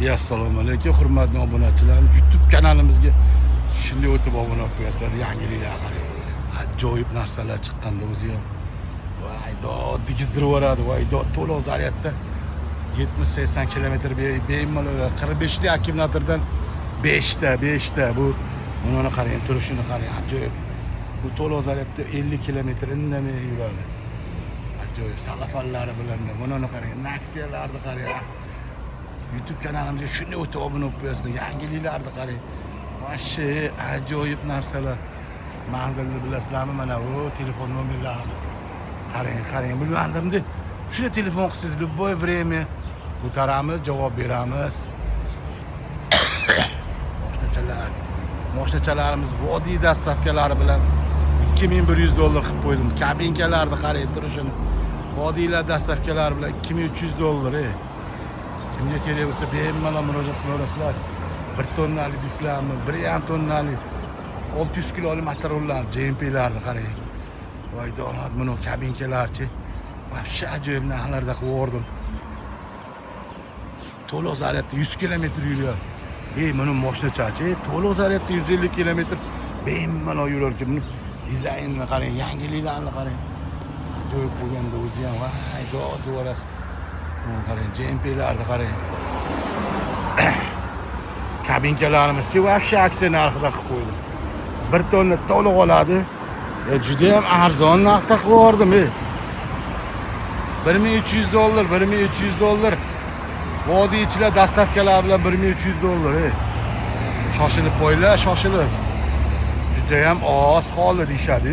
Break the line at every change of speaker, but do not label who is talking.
Assalomu alaykum hurmatli obunachilar. YouTube kanalimizga shunday o'tib obuna bo'lib qo'yasizlar. Yangiliklar qarang. Ajoyib narsalar chiqqanda o'zi ham. Voy dod digizdirib yuboradi. Voy dod to'liq zaryadda 70-80 kilometr bemalol 45 ta akkumulyatordan 5 ta bu buni qarang, turishini qarang. Ajoyib. Bu to'liq zaryadda 50 kilometr indamay yuradi. Ajoyib salafallari bilan buni qarang, Nexia'larni qarang. YouTube kanalimizga shunday o'tib obuna bo'lib qo'yasizlar. Yangiliklarni qarang. Vashshi ajoyib narsalar. Manzilni bilasizlarmi? Mana bu telefon nomerlarimiz. Qarang, bilmandimda. Shunday telefon qilsangiz, любое время ko'taramiz, javob beramiz. Moshinachalarimiz vodiy dastavkalari bilan $2100 qilib qo'ydim. Kabinkalarni qarang turishini. Vodiylar dastavkalari bilan $2300. Kimga kerak bo'lsa bemalol murojaat qilaverasizlar. 1 tonnali dislarni, 1,5 tonnali 600 kiloli materiallar, JMP'larni qarang. Voy donat, buni kabinkalarchi. Vashshi ajoyib narxlarda qilib yubordim. To'liq zaryadda 100 kilometr yuradi. Buni moshinachachi, to'liq zaryadda 150 kilometr bemalol yurar ekan. Buni dizaynini qarang, yangiliklarni qarang. Ajoyib bo'lganda o'zi ham. Voy dod yuborasiz. Qarang, JMP'larni qarang. Kabinkalarimiz-chi vashshi aksiya narxida qilib qo'ydim. 1 tonna to'liq oladi. Juda ham arzon narxda qilib yubordim. $1300, $1300. Vodiychilar dastavkalar bilan $1300. Shoshilib qo'yinglar, shoshilib. Juda ham oz qoldi deyshadi.